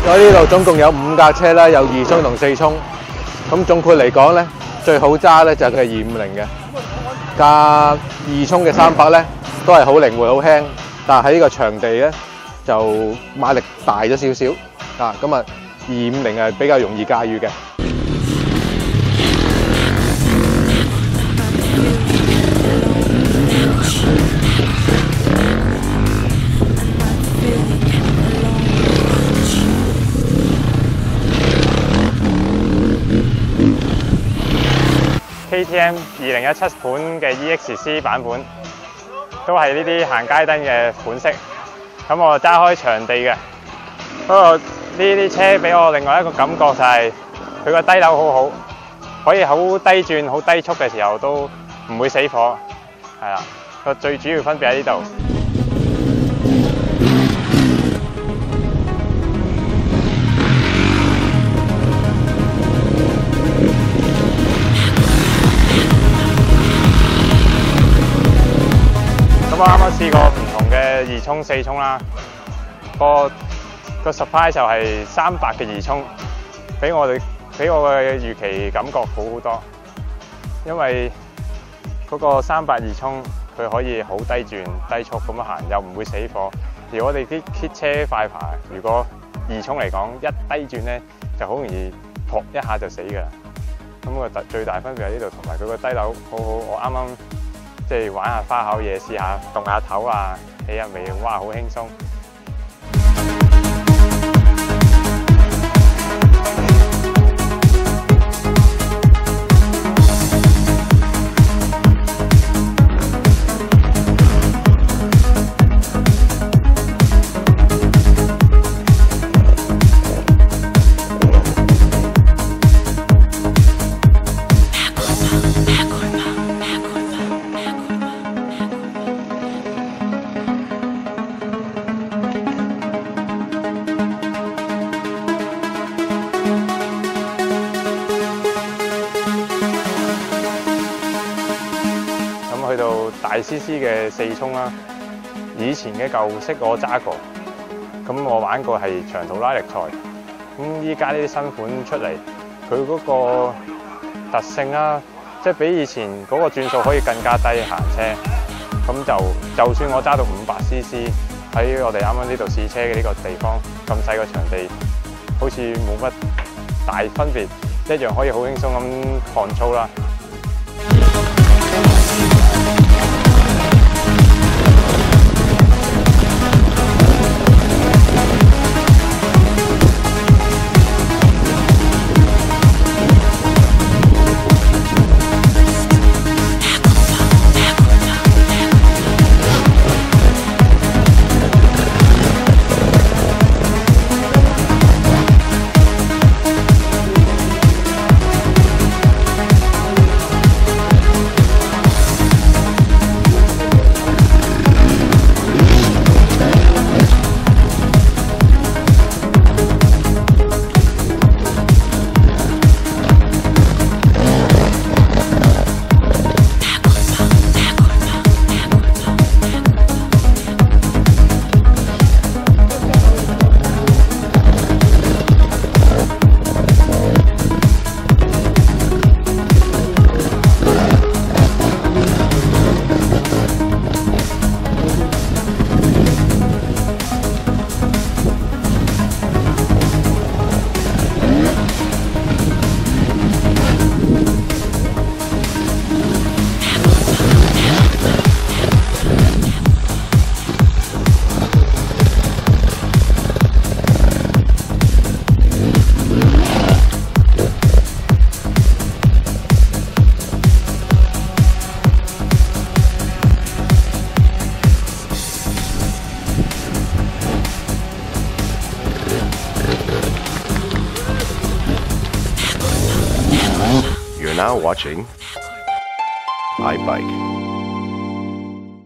我呢度總共有5架車啦，有2衝同4衝。咁總括嚟講咧，最好揸咧就係佢250嘅。架2衝嘅300咧，都係好靈活、好輕，但係喺呢個場地咧就馬力大咗少少。咁啊250係比較容易駕馭嘅。KTM 2017款嘅 EXC 版本，都係呢啲行街燈嘅款式。咁我揸開場地嘅，不過呢啲車俾我另外一個感覺就係佢個低扭好好，可以好低轉、好低速嘅時候都唔會死火。係啦，個最主要分別喺呢度。咁我啱啱試過唔同嘅2衝、4衝啦，個 surprise 就係300嘅2衝，俾我嘅預期感覺好好多，因為嗰個300 2衝佢可以好低轉、低速咁樣行，又唔會死火。而我哋啲 kit 車快牌，如果2衝嚟講一低轉咧，就好容易撲一下就死㗎啦。咁個最大分別喺呢度，同埋佢個低扭好好。我啱啱即係玩下花巧嘢，試下動下頭啊，起下尾，哇，好輕鬆。去到大 CC 嘅4衝啦，以前嘅舊式我揸過，咁我玩過係長途拉力賽。咁依家呢啲新款出嚟，佢嗰個特性啦，即係比以前嗰個轉數可以更加低行車。咁就算我揸到500 CC 喺我哋啱啱呢度試車嘅呢個地方，咁細個場地，好似冇乜大分別，一樣可以好輕鬆咁控操啦。You're now watching iBike.